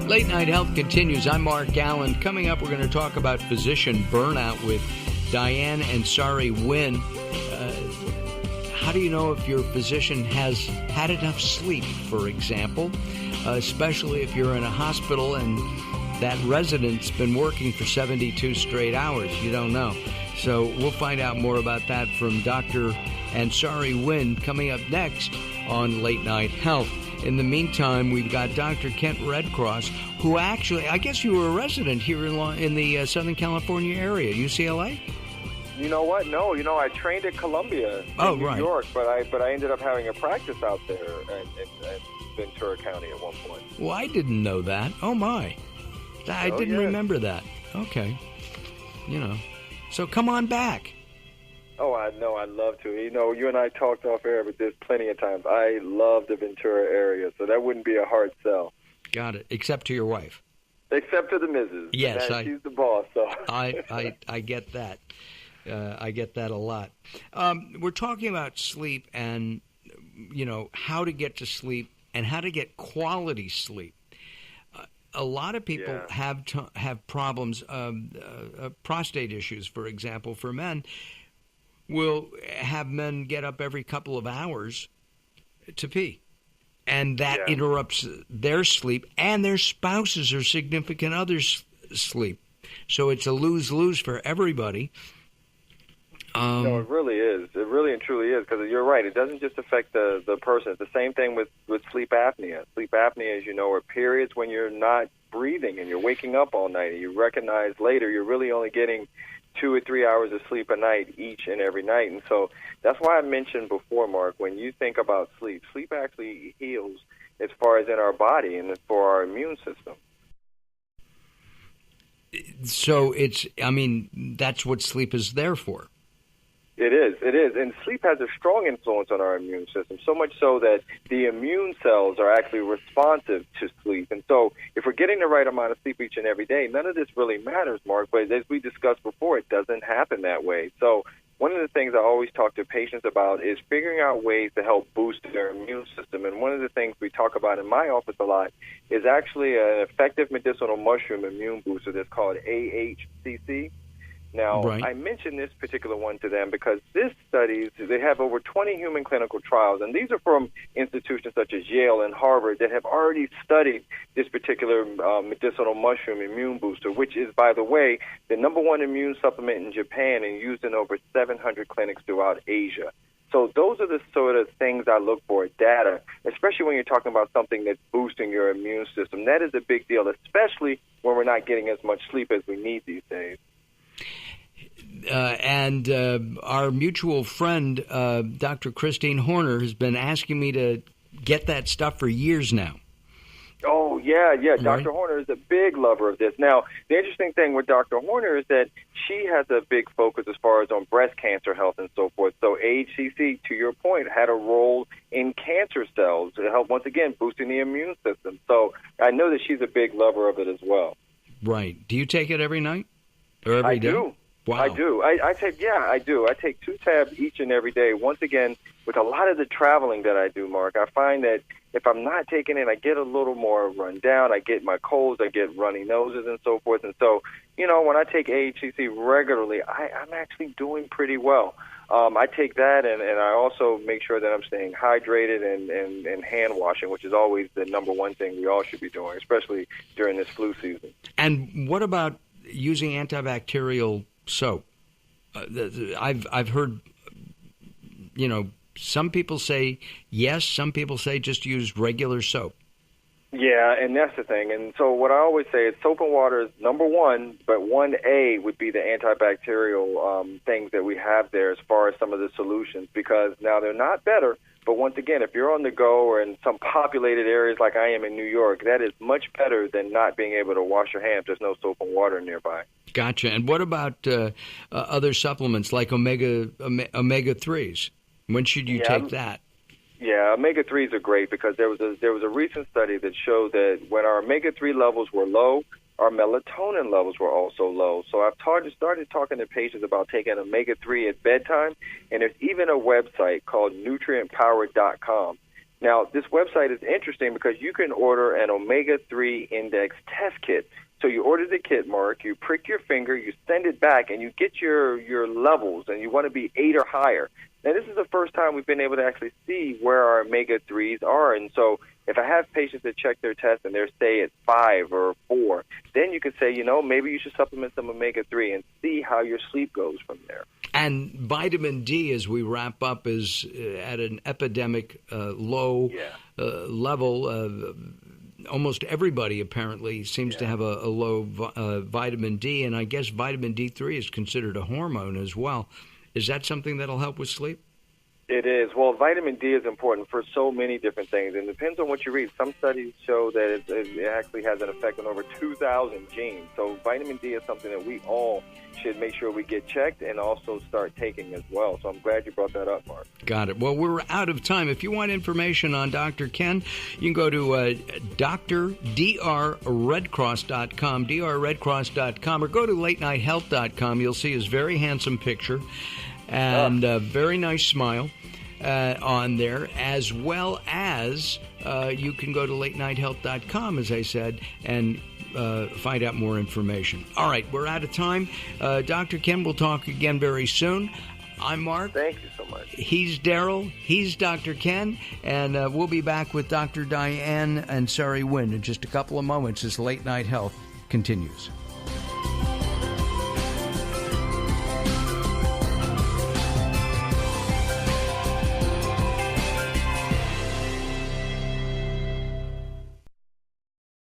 Late Night Health continues. I'm Mark Alyn. Coming up, we're going to talk about physician burnout with Diane Ansari Wynn. How do you know if your physician has had enough sleep, for example, especially if you're in a hospital and that resident's been working for 72 straight hours? You don't know. So we'll find out more about that from Dr. Ansari Wynn coming up next on Late Night Health. In the meantime, we've got Dr. Kent Redcross, who actually, I guess you were a resident here in the Southern California area, UCLA? You know what? No, I trained at Columbia in New York, but I ended up having a practice out there in Ventura County at one point. Well, I didn't know that. Oh, my. I didn't remember that. Okay. So come on back. Oh, I know. I'd love to. You and I talked off air, but there's plenty of times. I love the Ventura area, so that wouldn't be a hard sell. Got it. Except to your wife. Except to the missus. Yes. She's the boss. So I get that. I get that a lot. We're talking about sleep and, how to get to sleep and how to get quality sleep. A lot of people have problems, prostate issues, for example, for men. Will have men get up every couple of hours to pee. And that interrupts their sleep and their spouses or significant others' sleep. So it's a lose-lose for everybody. No, it really is. It really and truly is, because you're right. It doesn't just affect the person. It's the same thing with sleep apnea. Sleep apnea, as you know, are periods when you're not breathing and you're waking up all night. And you recognize later you're really only getting 2 or 3 hours of sleep a night each and every night. And so that's why I mentioned before, Mark, when you think about sleep actually heals as far as in our body and for our immune system. So that's what sleep is there for. It is. And sleep has a strong influence on our immune system, so much so that the immune cells are actually responsive to sleep. And so if we're getting the right amount of sleep each and every day, none of this really matters, Mark, but as we discussed before, it doesn't happen that way. So one of the things I always talk to patients about is figuring out ways to help boost their immune system. And one of the things we talk about in my office a lot is actually an effective medicinal mushroom immune booster that's called AHCC. Now, I mentioned this particular one to them because this studies, they have over 20 human clinical trials, and these are from institutions such as Yale and Harvard that have already studied this particular medicinal mushroom immune booster, which is, by the way, the #1 immune supplement in Japan and used in over 700 clinics throughout Asia. So those are the sort of things I look for, data, especially when you're talking about something that's boosting your immune system. That is a big deal, especially when we're not getting as much sleep as we need these days. And our mutual friend, Dr. Christine Horner, has been asking me to get that stuff for years now. Oh, yeah. Right. Dr. Horner is a big lover of this. Now, the interesting thing with Dr. Horner is that she has a big focus as far as on breast cancer health and so forth. So AHCC, to your point, had a role in cancer cells to help, once again, boosting the immune system. So I know that she's a big lover of it as well. Right. Do you take it every night or every day? I do. Wow. I do. I take 2 tabs each and every day. Once again, with a lot of the traveling that I do, Mark, I find that if I'm not taking it, I get a little more run down. I get my colds, I get runny noses and so forth. And so, when I take AHCC regularly, I'm actually doing pretty well. I take that, and I also make sure that I'm staying hydrated and hand washing, which is always the #1 thing we all should be doing, especially during this flu season. And what about using antibacterial soap? I've heard, some people say yes, some people say just use regular soap. Yeah, and that's the thing. And so what I always say is soap and water is #1, but 1A would be the antibacterial things that we have there as far as some of the solutions, because now they're not better. But once again, if you're on the go or in some populated areas like I am in New York, that is much better than not being able to wash your hands. There's no soap and water nearby. Gotcha. And what about other supplements like omega-3s? When should you take that? Yeah, omega-3s are great because there was a recent study that showed that when our omega-3 levels were low, our melatonin levels were also low. So I've started talking to patients about taking omega-3 at bedtime, and there's even a website called nutrientpower.com. Now, this website is interesting because you can order an omega-3 index test kit. So you order the kit, Mark, you prick your finger, you send it back, and you get your levels, and you want to be 8 or higher. Now, this is the first time we've been able to actually see where our omega-3s are. And so if I have patients that check their test and they're, say, at 5 or 4, then you can say, maybe you should supplement some omega-3 and see how your sleep goes from there. And vitamin D, as we wrap up, is at an epidemic low level. Almost everybody apparently seems to have a low vitamin D, and I guess vitamin D3 is considered a hormone as well. Is that something that'll help with sleep? It is. Well, vitamin D is important for so many different things, and it depends on what you read. Some studies show that it actually has an effect on over 2,000 genes. So vitamin D is something that we all should make sure we get checked and also start taking as well. So I'm glad you brought that up, Mark. Got it. Well, we're out of time. If you want information on Dr. Ken, you can go to drredcross.com, drredcross.com, or go to latenighthealth.com. You'll see his very handsome picture and a very nice smile on there, as well as you can go to latenighthealth.com, as I said, and find out more information. All right, we're out of time. Dr. Ken, we'll talk again very soon. I'm Mark. Thank you so much. He's Daryl. He's Dr. Ken. And we'll be back with Dr. Diane and Sari Wynn in just a couple of moments as Late Night Health continues.